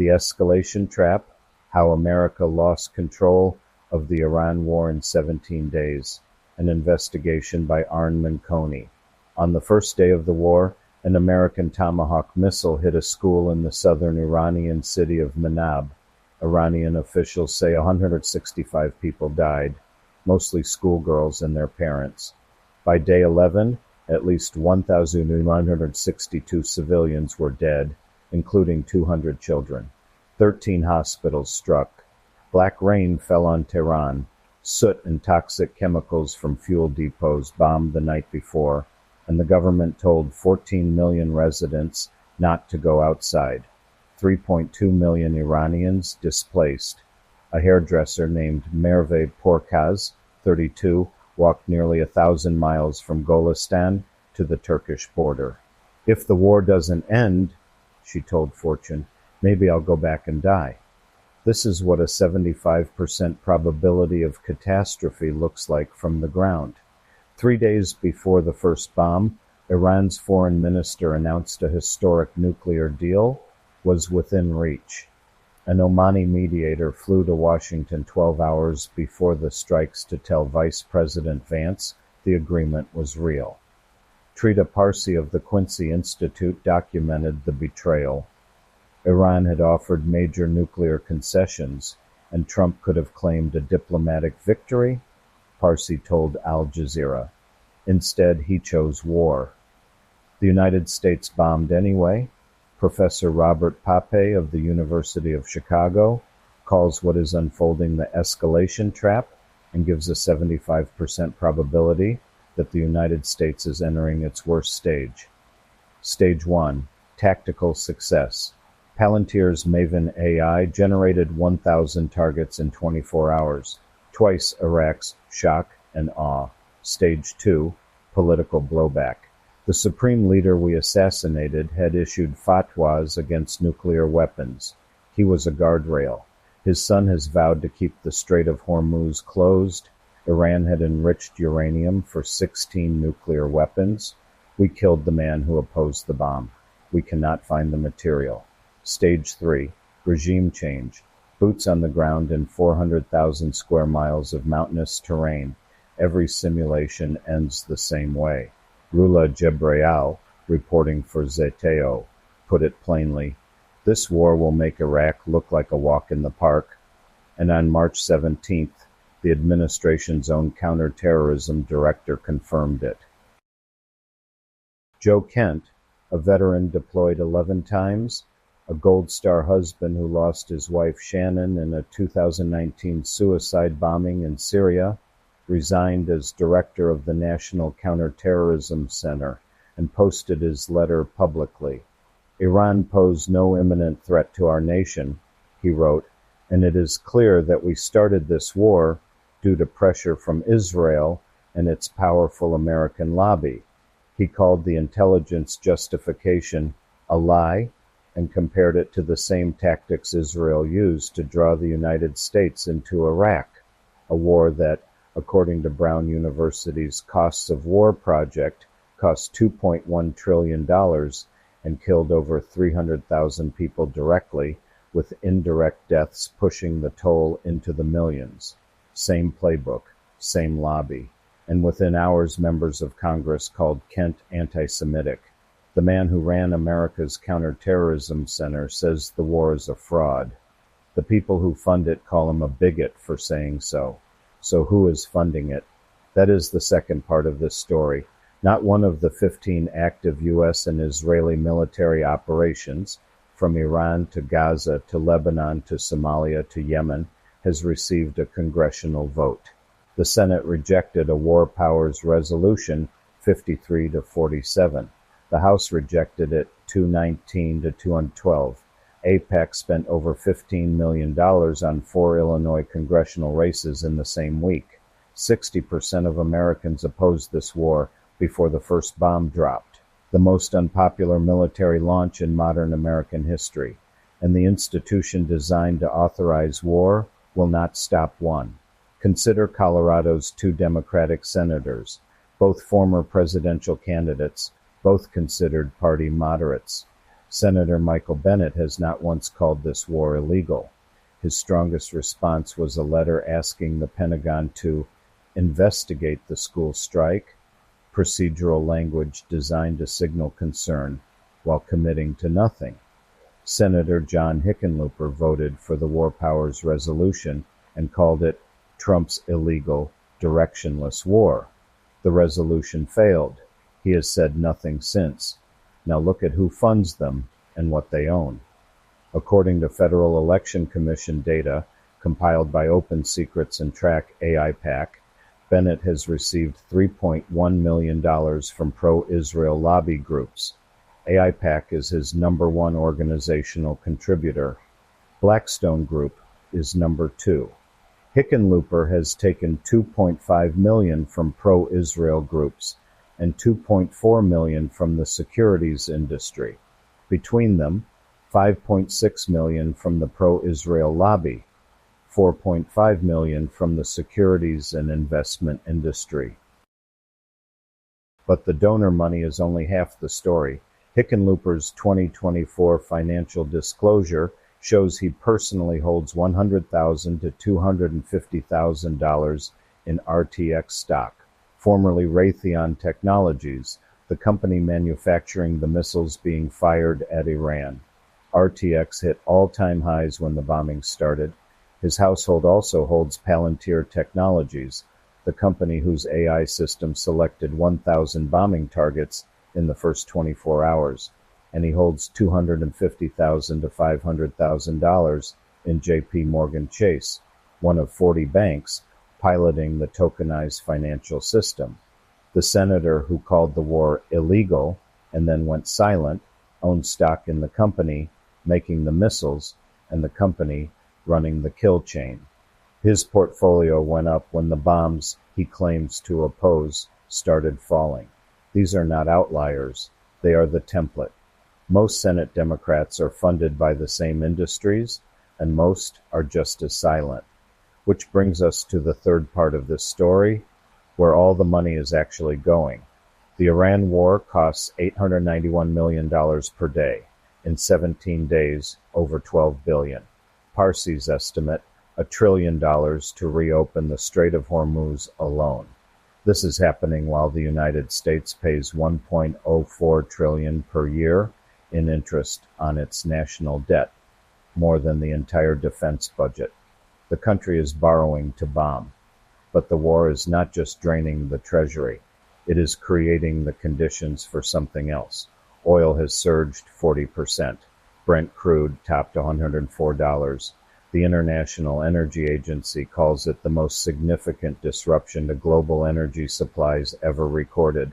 The Escalation Trap: How America Lost Control of the Iran War in 17 Days. An investigation by Arne Manconi. On the first day of the war, an American Tomahawk missile hit a school in the southern Iranian city of Manab. Iranian officials say 165 people died, mostly schoolgirls and their parents. By day 11, at least 1,162 civilians were dead, including 200 children. 13 hospitals struck. Black rain fell on Tehran. Soot and toxic chemicals from fuel depots bombed the night before, and the government told 14 million residents not to go outside. 3.2 million Iranians displaced. A hairdresser named Merve Porkaz, 32, walked nearly 1,000 miles from Golistan to the Turkish border. "If the war doesn't end," she told Fortune, "maybe I'll go back and die." This is what a 75% probability of catastrophe looks like from the ground. 3 days before the first bomb, Iran's foreign minister announced a historic nuclear deal was within reach. An Omani mediator flew to Washington 12 hours before the strikes to tell Vice President Vance the agreement was real. Trita Parsi of the Quincy Institute documented the betrayal. Iran had offered major nuclear concessions, and Trump could have claimed a diplomatic victory, Parsi told Al Jazeera. Instead, he chose war. The United States bombed anyway. Professor Robert Pape of the University of Chicago calls what is unfolding the escalation trap and gives a 75% probability that the United States is entering its worst stage. Stage 1. Tactical success. Palantir's Maven AI generated 1,000 targets in 24 hours, twice Iraq's shock and awe. Stage 2. Political blowback. The supreme leader we assassinated had issued fatwas against nuclear weapons. He was a guardrail. His son has vowed to keep the Strait of Hormuz closed. Iran had enriched uranium for 16 nuclear weapons. We killed the man who opposed the bomb. We cannot find the material. Stage 3. Regime change. Boots on the ground in 400,000 square miles of mountainous terrain. Every simulation ends the same way. Rula Jebrayal, reporting for Zeteo, put it plainly, "This war will make Iraq look like a walk in the park." And on March 17th, the administration's own counterterrorism director confirmed it. Joe Kent, a veteran deployed 11 times, a Gold Star husband who lost his wife Shannon in a 2019 suicide bombing in Syria, resigned as director of the National Counterterrorism Center and posted his letter publicly. "Iran posed no imminent threat to our nation," he wrote, "and it is clear that we started this war due to pressure from Israel and its powerful American lobby." He called the intelligence justification a lie and compared it to the same tactics Israel used to draw the United States into Iraq, a war that, according to Brown University's Costs of War project, cost $2.1 trillion and killed over 300,000 people directly, with indirect deaths pushing the toll into the millions. Same playbook, same lobby. And within hours, members of Congress called Kent anti-Semitic. The man who ran America's Counterterrorism Center says the war is a fraud. The people who fund it call him a bigot for saying so. So who is funding it? That is the second part of this story. Not one of the 15 active U.S. and Israeli military operations, from Iran to Gaza to Lebanon to Somalia to Yemen, has received a congressional vote. The Senate rejected a war powers resolution 53 to 47. The House rejected it 219 to 212. AIPAC spent over $15 million on 4 Illinois congressional races in the same week. 60% of Americans opposed this war before the first bomb dropped. The most unpopular military launch in modern American history. And the institution designed to authorize war will not stop one. Consider Colorado's 2 Democratic senators, both former presidential candidates, both considered party moderates. Senator Michael Bennet has not once called this war illegal. His strongest response was a letter asking the Pentagon to investigate the school strike, procedural language designed to signal concern while committing to nothing. Senator John Hickenlooper voted for the War Powers Resolution and called it Trump's illegal, directionless war. The resolution failed. He has said nothing since. Now look at who funds them and what they own. According to Federal Election Commission data compiled by Open Secrets and Track AIPAC, Bennett has received $3.1 million from pro-Israel lobby groups. AIPAC is his number one organizational contributor. Blackstone Group is number 2. Hickenlooper has taken $2.5 million from pro-Israel groups and $2.4 million from the securities industry. Between them, $5.6 million from the pro-Israel lobby, $4.5 million from the securities and investment industry. But the donor money is only half the story. Hickenlooper's 2024 financial disclosure shows he personally holds $100,000 to $250,000 in RTX stock, formerly Raytheon Technologies, the company manufacturing the missiles being fired at Iran. RTX hit all-time highs when the bombing started. His household also holds Palantir Technologies, the company whose AI system selected 1,000 bombing targets in the first 24 hours, and he holds $250,000 to $500,000 in JP Morgan Chase, one of 40 banks piloting the tokenized financial system. The senator who called the war illegal and then went silent owns stock in the company making the missiles and the company running the kill chain. His portfolio went up when the bombs he claims to oppose started falling. These are not outliers. They are the template. Most Senate Democrats are funded by the same industries, and most are just as silent. Which brings us to the third part of this story, where all the money is actually going. The Iran war costs $891 million per day. In 17 days, over $12 billion. Parsi's estimate, $1 trillion to reopen the Strait of Hormuz alone. This is happening while the United States pays $1.04 trillion per year in interest on its national debt, more than the entire defense budget. The country is borrowing to bomb. But the war is not just draining the treasury. It is creating the conditions for something else. Oil has surged 40%. Brent crude topped $104. The International Energy Agency calls it the most significant disruption to global energy supplies ever recorded.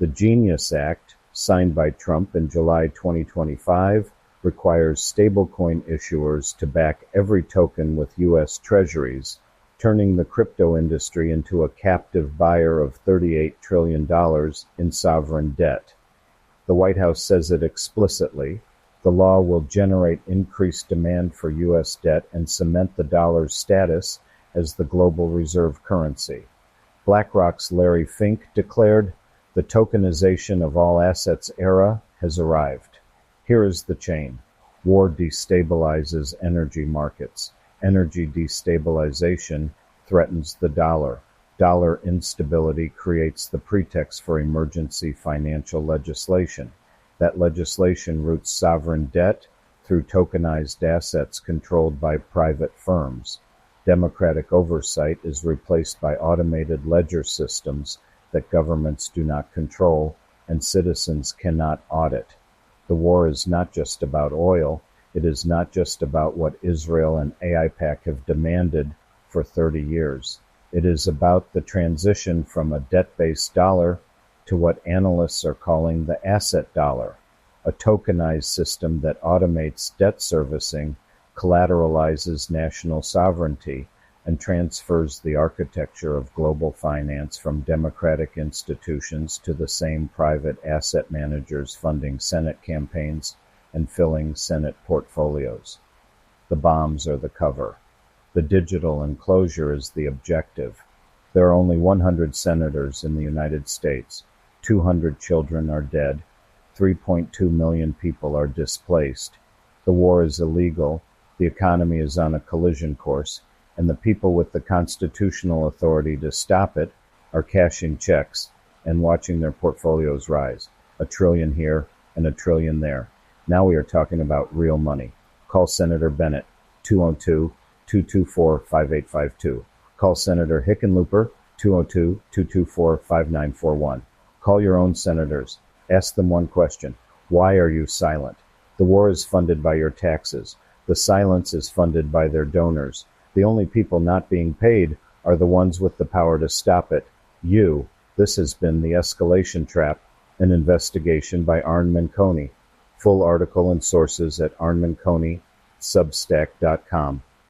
The Genius Act, signed by Trump in July 2025, requires stablecoin issuers to back every token with U.S. Treasuries, turning the crypto industry into a captive buyer of $38 trillion in sovereign debt. The White House says it explicitly. The law will generate increased demand for U.S. debt and cement the dollar's status as the global reserve currency. BlackRock's Larry Fink declared, "The tokenization of all assets era has arrived." Here is the chain. War destabilizes energy markets. Energy destabilization threatens the dollar. Dollar instability creates the pretext for emergency financial legislation. That legislation routes sovereign debt through tokenized assets controlled by private firms. Democratic oversight is replaced by automated ledger systems that governments do not control and citizens cannot audit. The war is not just about oil. It is not just about what Israel and AIPAC have demanded for 30 years. It is about the transition from a debt-based dollar to what analysts are calling the asset dollar, a tokenized system that automates debt servicing, collateralizes national sovereignty, and transfers the architecture of global finance from democratic institutions to the same private asset managers funding Senate campaigns and filling Senate portfolios. The bombs are the cover. The digital enclosure is the objective. There are only 100 senators in the United States. 200 children are dead. 3.2 million people are displaced. The war is illegal, the economy is on a collision course, and the people with the constitutional authority to stop it are cashing checks and watching their portfolios rise. $1 trillion here and $1 trillion there. Now we are talking about real money. Call Senator Bennett, 202-224-5852. Call Senator Hickenlooper, 202-224-5941. Call your own senators. Ask them one question. Why are you silent? The war is funded by your taxes. The silence is funded by their donors. The only people not being paid are the ones with the power to stop it. You. This has been The Escalation Trap, an investigation by Arne Manconi. Full article and sources at arnemanconisubstack.com.